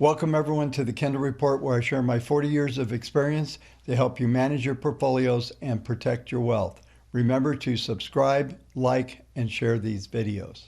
Welcome everyone to the Kendall Report, where I share my 40 years of experience to help you manage your portfolios and protect your wealth. Remember to subscribe, like, and share these videos.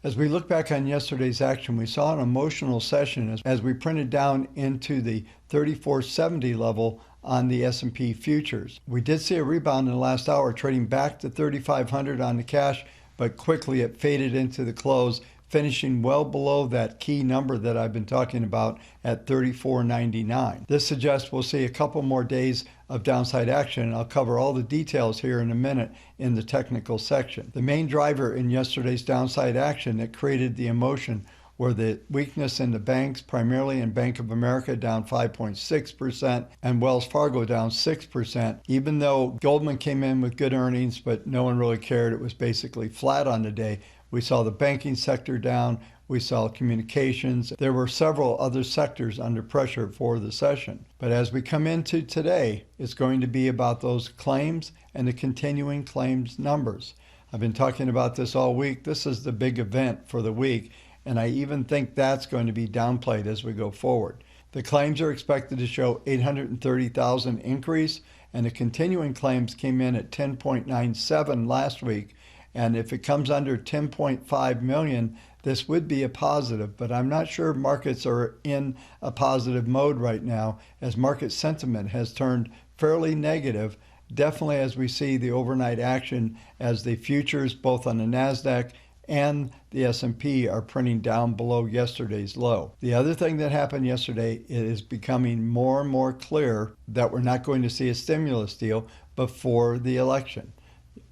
As we look back on yesterday's action, we saw an emotional session as we printed down into the 3470 level on the S&P futures. We did see a rebound in the last hour, trading back to 3500 on the cash, but quickly it faded into the close, finishing well below that key number that I've been talking about at 34.99. This suggests we'll see a couple more days of downside action, and I'll cover all the details here in a minute in the technical section. The main driver in yesterday's downside action that created the emotion were the weakness in the banks, primarily in Bank of America down 5.6% and Wells Fargo down 6%. Even though Goldman came in with good earnings, but no one really cared, it was basically flat on the day. We saw the banking sector down, we saw communications. There were several other sectors under pressure for the session. But as we come into today, it's going to be about those claims and the continuing claims numbers. I've been talking about this all week. This is the big event for the week, and I even think that's going to be downplayed as we go forward. The claims are expected to show 830,000 increase, and the continuing claims came in at 10.97 last week. And if it comes under 10.5 million, this would be a positive, but I'm not sure markets are in a positive mode right now, as market sentiment has turned fairly negative, definitely as we see the overnight action as the futures both on the NASDAQ and the S&P are printing down below yesterday's low. The other thing that happened yesterday, it is becoming more and more clear that we're not going to see a stimulus deal before the election.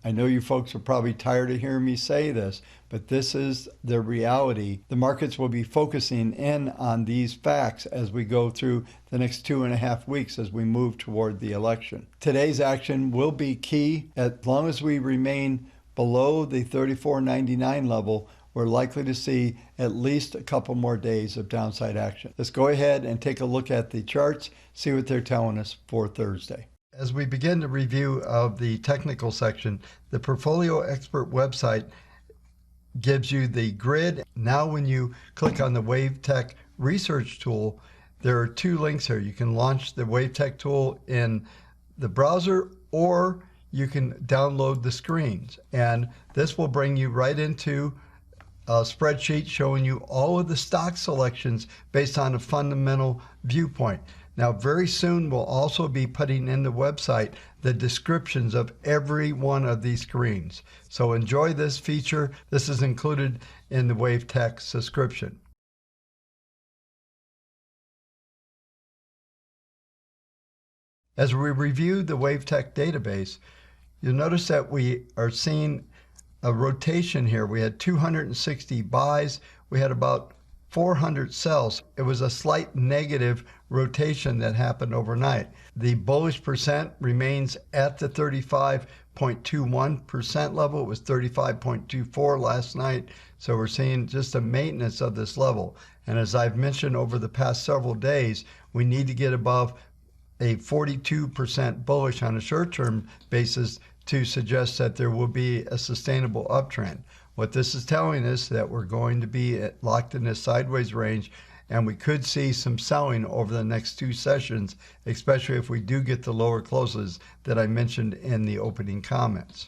I know you folks are probably tired of hearing me say this, but this is the reality. The markets will be focusing in on these facts as we go through the next 2.5 weeks as we move toward the election. Today's action will be key. As long as we remain below the 34.99 level, we're likely to see at least a couple more days of downside action. Let's go ahead and take a look at the charts, see what they're telling us for Thursday. As we begin the review of the technical section, the Portfolio Expert website gives you the grid. Now when you click on the WaveTech research tool, there are two links here. You can launch the WaveTech tool in the browser, or you can download the screens. And this will bring you right into a spreadsheet showing you all of the stock selections based on a fundamental viewpoint. Now, very soon we'll also be putting in the website the descriptions of every one of these screens. So enjoy this feature. This is included in the WaveTech subscription. As we review the WaveTech database, you'll notice that we are seeing a rotation here. We had 260 buys. We had about 400 sells. It was a slight negative rotation that happened overnight. The bullish percent remains at the 35.21% level. It was 35.24 last night. So we're seeing just a maintenance of this level. And as I've mentioned over the past several days, we need to get above a 42% bullish on a short-term basis to suggest that there will be a sustainable uptrend. What this is telling us that we're going to be locked in this sideways range, and we could see some selling over the next two sessions, especially if we do get the lower closes that I mentioned in the opening comments.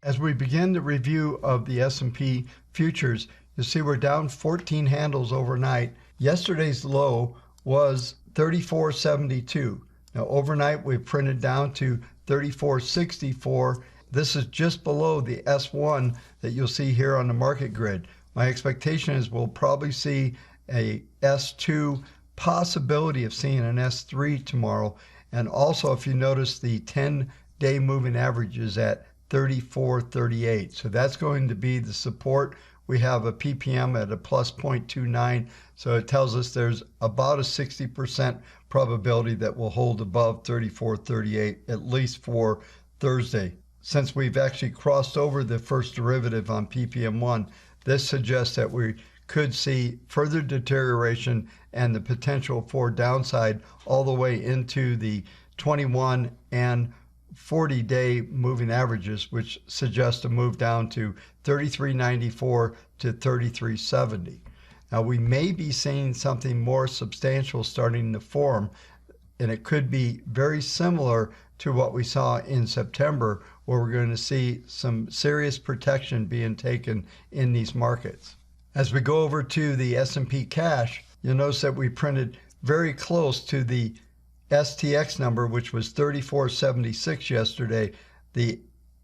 As we begin the review of the S&P futures, you'll see we're down 14 handles overnight. Yesterday's low was 34.72. Now overnight we've printed down to 34.64. This is just below the S1 that you'll see here on the market grid. My expectation is we'll probably see a S2, possibility of seeing an S3 tomorrow. And also, if you notice, the 10-day moving average is at 34.38. So that's going to be the support. We have a ppm at a plus 0.29, so it tells us there's about a 60% probability that we'll hold above 34.38, at least for Thursday. Since we've actually crossed over the first derivative on ppm1, this suggests that we could see further deterioration and the potential for downside all the way into the 21 and 40-day moving averages, which suggest a move down to 33.94 to 33.70. Now we may be seeing something more substantial starting to form, and it could be very similar to what we saw in September, where we're going to see some serious protection being taken in these markets. As we go over to the S&P cash, you'll notice that we printed very close to the STX number, which was 34.76 yesterday. The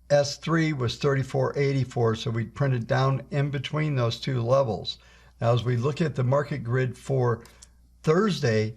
S3 was 34.84, so we printed down in between those two levels. Now, as we look at the market grid for Thursday,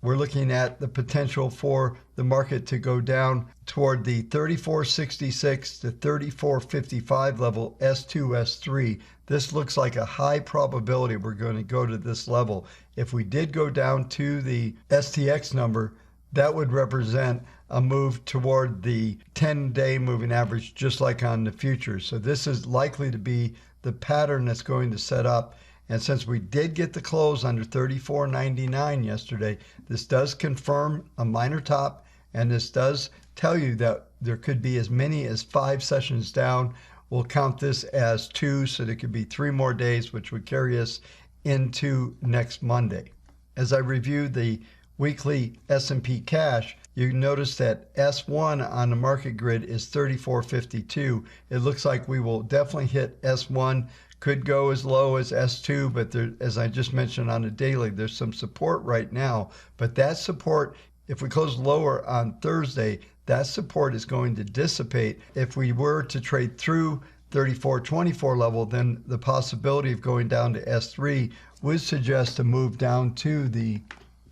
we're looking at the potential for the market to go down toward the 34.66 to 34.55 level S2, S3. This looks like a high probability we're going to go to this level. If we did go down to the STX number, that would represent a move toward the 10-day moving average, just like on the futures. So this is likely to be the pattern that's going to set up. And since we did get the close under 34.99 yesterday, this does confirm a minor top, and this does tell you that there could be as many as 5 sessions down. We'll count this as 2, so there could be 3 more days, which would carry us into next Monday. As I review the weekly S&P cash, you notice that S1 on the market grid is 34.52. It looks like we will definitely hit S1. Could go as low as S2, but there, as I just mentioned on the daily, there's some support right now. But that support, if we close lower on Thursday, that support is going to dissipate. If we were to trade through 34.24 level, then the possibility of going down to S3 would suggest a move down to the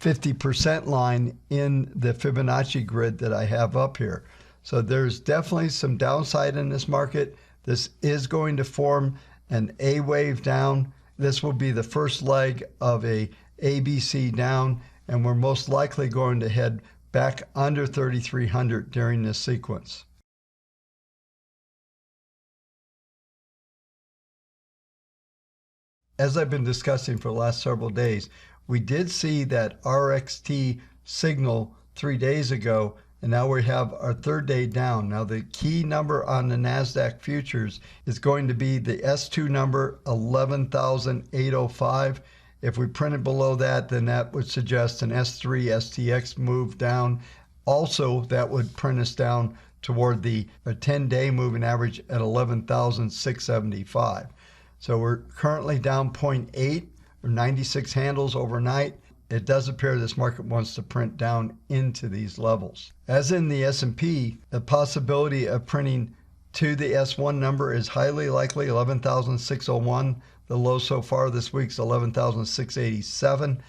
50% line in the Fibonacci grid that I have up here. So there's definitely some downside in this market. This is going to form an A wave down. This will be the first leg of a ABC down, and we're most likely going to head back under 3,300 during this sequence. As I've been discussing for the last several days, we did see that RXT signal 3 days ago, and now we have our 3rd day down. Now the key number on the NASDAQ futures is going to be the S2 number, 11,805. If we printed below that, then that would suggest an S3 STX move down. Also, that would print us down toward the 10-day moving average at 11,675. So we're currently down 0.8 or 96 handles overnight. It does appear this market wants to print down into these levels. As in the S&P, the possibility of printing to the S1 number is highly likely, 11,601. The low so far this week is 11,687.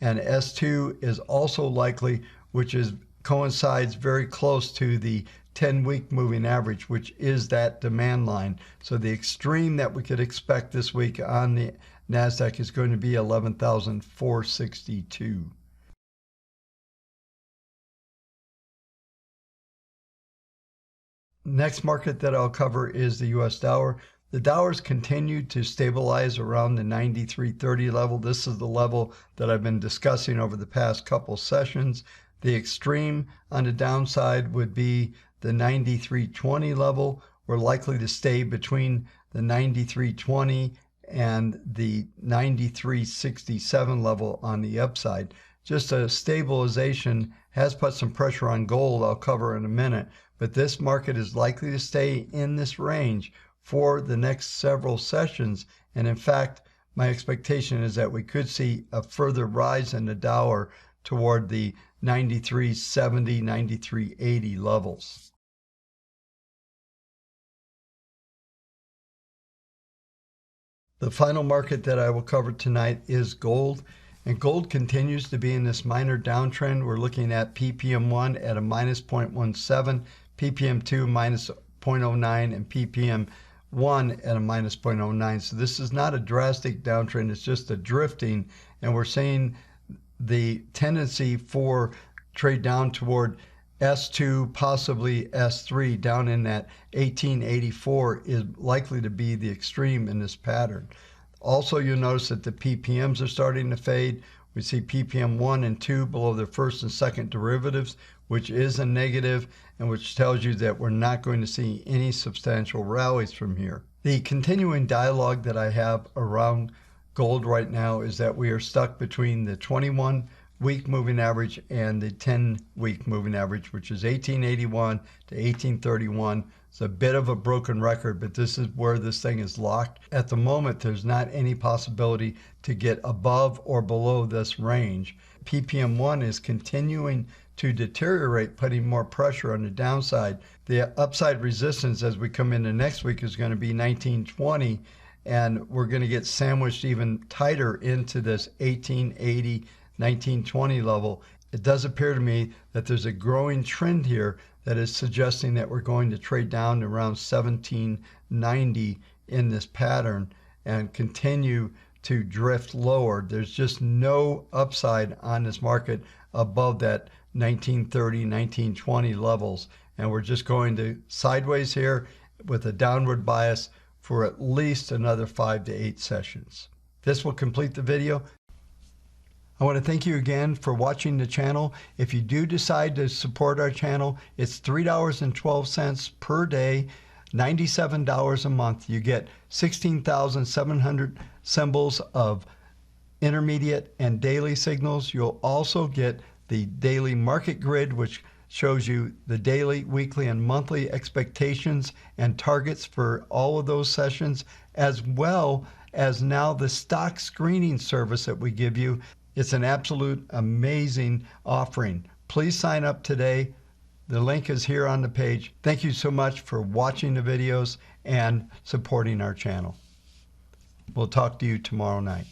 And S2 is also likely, which coincides very close to the 10-week moving average, which is that demand line. So the extreme that we could expect this week on the NASDAQ is going to be 11,462. Next market that I'll cover is the US dollar. The dollar's continued to stabilize around the 93.30 level. This is the level that I've been discussing over the past couple sessions. The extreme on the downside would be the 93.20 level. We're likely to stay between the 93.20 and the 93.67 level on the upside. Just a stabilization has put some pressure on gold, I'll cover in a minute, but this market is likely to stay in this range for the next several sessions. And in fact, my expectation is that we could see a further rise in the dollar toward the 93.70, 93.80 levels. The final market that I will cover tonight is gold, and gold continues to be in this minor downtrend. We're looking at ppm1 at a minus 0.17, ppm2 minus 0.09, and ppm1 at a minus 0.09. So this is not a drastic downtrend, it's just a drifting, and we're seeing the tendency for trade down toward S2, possibly S3, down in that 1884 is likely to be the extreme in this pattern. Also, you'll notice that the PPMs are starting to fade. We see ppm 1 and 2 below their first and second derivatives, which is a negative and which tells you that we're not going to see any substantial rallies from here. The continuing dialogue that I have around gold right now is that we are stuck between the 21-week moving average and the 10-week moving average, which is 1881 to 1831. It's a bit of a broken record, but this is where this thing is locked. At the moment, there's not any possibility to get above or below this range. ppm 1 is continuing to deteriorate, putting more pressure on the downside. The upside resistance as we come into next week is going to be 1920, and we're going to get sandwiched even tighter into this 1880, 1920 level. It does appear to me that there's a growing trend here that is suggesting that we're going to trade down to around 1790 in this pattern and continue to drift lower. There's just no upside on this market above that 1930, 1920 levels. And we're just going to sideways here with a downward bias for at least another 5 to 8 sessions. This will complete the video. I want to thank you again for watching the channel. If you do decide to support our channel, it's $3.12 per day, $97 a month. You get 16,700 symbols of intermediate and daily signals. You'll also get the daily market grid, which shows you the daily, weekly, and monthly expectations and targets for all of those sessions, as well as now the stock screening service that we give you. It's an absolute amazing offering. Please sign up today. The link is here on the page. Thank you so much for watching the videos and supporting our channel. We'll talk to you tomorrow night.